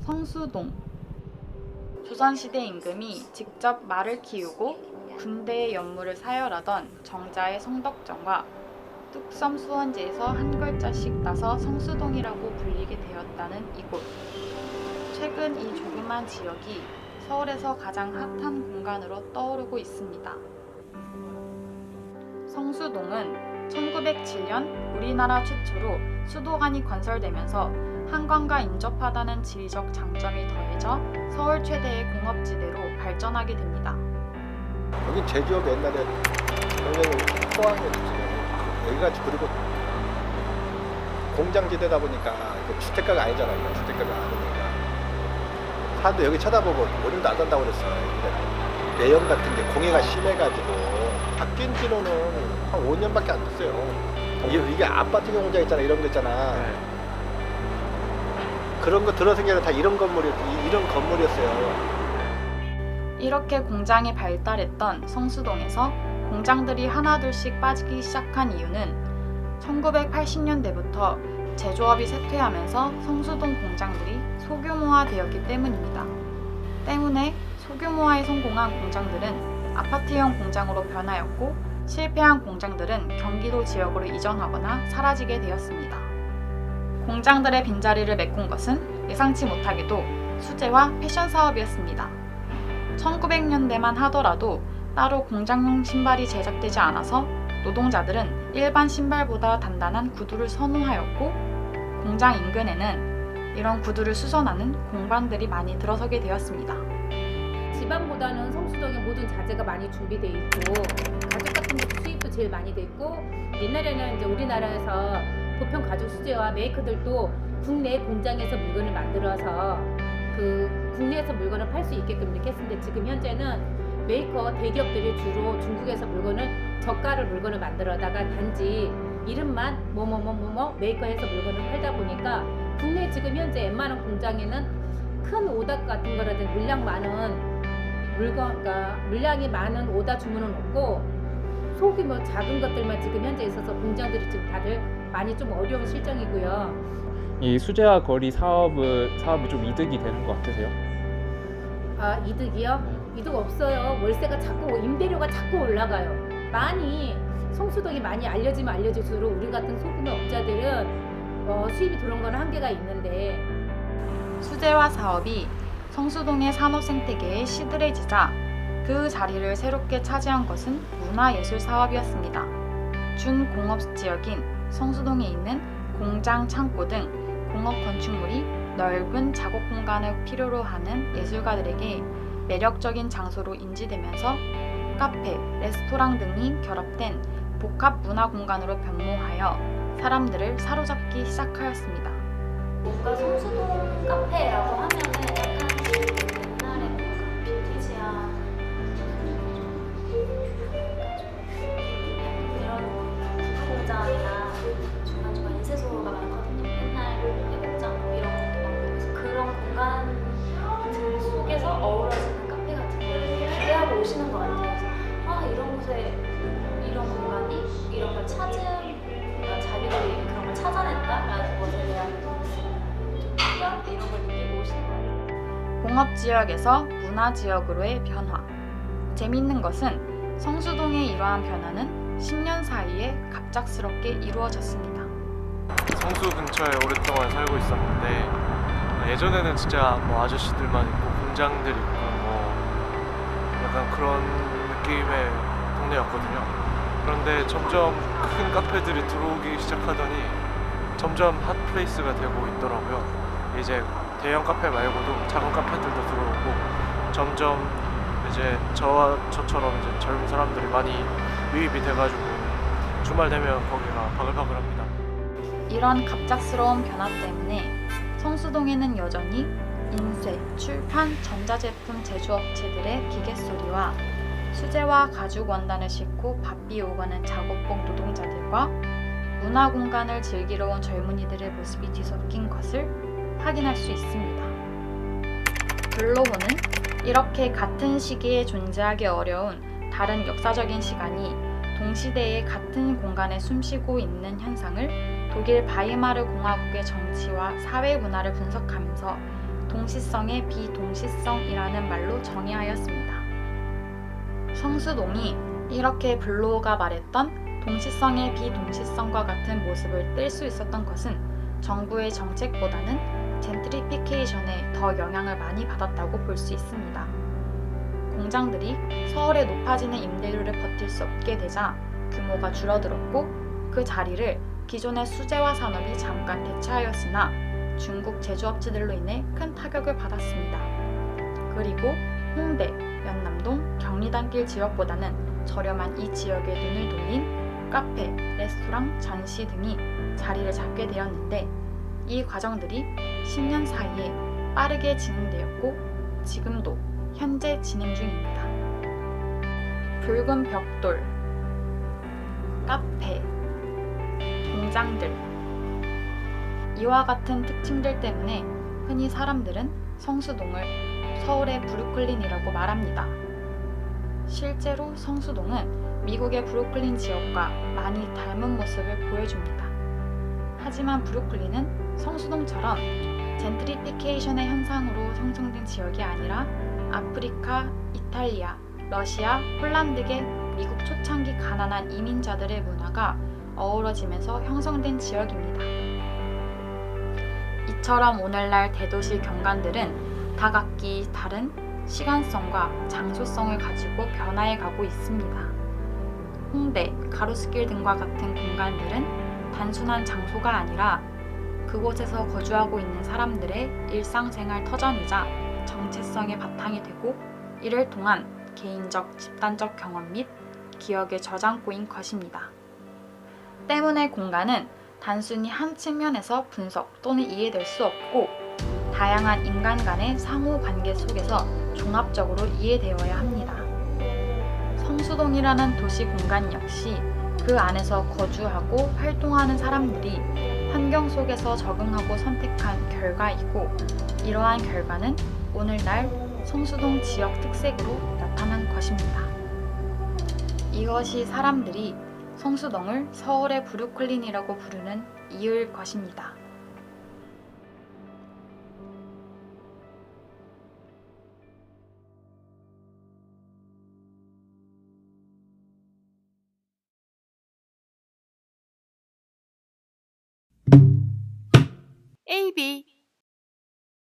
성수동. 조선시대 임금이 직접 말을 키우고 군대의 연무를 사열하던 정자의 성덕정과 뚝섬 수원지에서 한 글자씩 따서 성수동이라고 불리게 되었다는 이곳. 최근 이 조그만 지역이 서울에서 가장 핫한 공간으로 떠오르고 있습니다. 성수동은 1907년 우리나라 최초로 수도관이 건설되면서 한강과 인접하다는 지리적 장점이 더해져 서울 최대의 공업지대로 발전하게 됩니다. 여기 제주역 옛날에 굉장히 포항이었잖아요. 여기가 그리고 공장지대다 보니까 주택가가 아니잖아요. 주택가가 아니니까 사람도 여기 쳐다보고 오줌도 안 산다고 그랬어요. 근데 매연 같은 게 공해가 심해가지고 바뀐 지는 한 5년밖에 안 됐어요. 이게 아파트 공장 있잖아, 이런 거 있잖아. 그런 거 들어선 게 아니라 다 이런 건물이었어요. 이렇게 공장이 발달했던 성수동에서 공장들이 하나둘씩 빠지기 시작한 이유는 1980년대부터 제조업이 쇠퇴하면서 성수동 공장들이 소규모화되었기 때문입니다. 때문에 소규모화에 성공한 공장들은 아파트형 공장으로 변하였고 실패한 공장들은 경기도 지역으로 이전하거나 사라지게 되었습니다. 공장들의 빈자리를 메꾼 것은 예상치 못하게도 수제화 패션 사업이었습니다. 1900년대만 하더라도 따로 공장용 신발이 제작되지 않아서 노동자들은 일반 신발보다 단단한 구두를 선호하였고 공장 인근에는 이런 구두를 수선하는 공방들이 많이 들어서게 되었습니다. 지방보다는 성수동에 모든 자재가 많이 준비되어 있고 가죽 같은 것도 수입도 제일 많이 돼 있고 옛날에는 이제 우리나라에서 보편 가죽 수제화 메이커들도 국내 공장에서 물건을 만들어서 그 국내에서 물건을 팔 수 있게끔 이렇게 했는데 지금 현재는 메이커 대기업들이 주로 중국에서 저가를 물건을 만들어다가 단지 이름만 뭐뭐뭐뭐 메이커에서 물건을 팔다 보니까 국내 지금 현재 웬만한 공장에는 큰 오다 같은 거라든지 물량이 많은 오다 주문은 없고 소규모 작은 것들만 지금 현재 있어서 공장들이 지금 다들 많이 좀 어려운 실정이고요. 이 수제화 거리 사업이 좀 이득이 되는 것 같으세요? 아, 이득이요? 이득 없어요. 월세가 자꾸 임대료가 자꾸 올라가요. 성수동이 많이 알려지면 알려질수록 우리 같은 소규모 업자들은 수입이 들어온 건 한계가 있는데 수제화 사업이 성수동의 산업 생태계에 시들해지자 그 자리를 새롭게 차지한 것은 문화예술 사업이었습니다. 준공업 지역인 성수동에 있는 공장, 창고 등 공업 건축물이 넓은 작업 공간을 필요로 하는 예술가들에게 매력적인 장소로 인지되면서 카페, 레스토랑 등이 결합된 복합 문화 공간으로 변모하여 사람들을 사로잡기 시작하였습니다. 뭔가 성수동 카페라고 하면은 약간 옛날에 뭔가 빈티지한 이런 부부 공장이나 중간중간 인쇄소가 많거든요. 옛날 애국장 뭐 이런 것도 많고 그래서 그런 공간들 속에서 어우러지는 카페 같은 걸 기대하고 오시는 것 같아요. 그래서 이런 곳에 이런 공간이 이런 걸 자기들이 그런 걸 찾아냈다라는 것에 대한 이런 걸 느끼고 오시는 것 같아요. 공업지역에서 문화지역으로의 변화. 재미있는 것은 성수동의 이러한 변화는 10년 사이에 갑작스럽게 이루어졌습니다. 성수 근처에 오랫동안 살고 있었는데 예전에는 진짜 뭐 아저씨들만 있고 공장들 있고 뭐 약간 그런 느낌의 동네였거든요. 그런데 점점 큰 카페들이 들어오기 시작하더니 점점 핫플레이스가 되고 있더라고요. 이제 대형 카페 말고도 작은 카페들도 들어오고 점점 이제 저처럼 이제 젊은 사람들이 많이 유입이 돼가지고 주말 되면 거기가 바글바글합니다. 이런 갑작스러운 변화 때문에 성수동에는 여전히 인쇄, 출판, 전자제품 제조업체들의 기계 소리와 수제화 가죽 원단을 싣고 바삐 오가는 작업복 노동자들과 문화 공간을 즐기러 온 젊은이들의 모습이 뒤섞인 것을 확인할 수 있습니다. 결론은 이렇게 같은 시기에 존재하기 어려운 다른 역사적인 시간이 동시대에 같은 공간에 숨쉬고 있는 현상을 독일 바이마르 공화국의 정치와 사회 문화를 분석하면서 동시성의 비동시성이라는 말로 정의하였습니다. 성수동이 이렇게 블로어가 말했던 동시성의 비동시성과 같은 모습을 띨 수 있었던 것은 정부의 정책보다는 젠트리피케이션에 더 영향을 많이 받았다고 볼 수 있습니다. 공장들이 서울의 높아지는 임대료를 버틸 수 없게 되자 규모가 줄어들었고 그 자리를 기존의 수제화 산업이 잠깐 대체하였으나 중국 제조업체들로 인해 큰 타격을 받았습니다. 그리고 홍대, 연남동, 경리단길 지역보다는 저렴한 이 지역에 눈을 돌린 카페, 레스토랑, 전시 등이 자리를 잡게 되었는데 이 과정들이 10년 사이에 빠르게 진행되었고 지금도 현재 진행 중입니다. 붉은 벽돌, 카페, 공장들 이와 같은 특징들 때문에 흔히 사람들은 성수동을 서울의 브루클린이라고 말합니다. 실제로 성수동은 미국의 브루클린 지역과 많이 닮은 모습을 보여줍니다. 하지만 브루클린은 성수동처럼 젠트리피케이션의 현상으로 형성된 지역이 아니라 아프리카, 이탈리아, 러시아, 폴란드계 미국 초창기 가난한 이민자들의 문화가 어우러지면서 형성된 지역입니다. 이처럼 오늘날 대도시 경관들은 다 각기 다른 시간성과 장소성을 가지고 변화해 가고 있습니다. 홍대, 가로수길 등과 같은 공간들은 단순한 장소가 아니라 그곳에서 거주하고 있는 사람들의 일상생활 터전이자 정체성의 바탕이 되고 이를 통한 개인적, 집단적 경험 및 기억의 저장고인 것입니다. 때문에 공간은 단순히 한 측면에서 분석 또는 이해될 수 없고 다양한 인간 간의 상호관계 속에서 종합적으로 이해되어야 합니다. 성수동이라는 도시 공간 역시 그 안에서 거주하고 활동하는 사람들이 환경 속에서 적응하고 선택한 결과이고 이러한 결과는 오늘날 성수동 지역 특색으로 나타난 것입니다. 이것이 사람들이 성수동을 서울의 브루클린이라고 부르는 이유일 것입니다.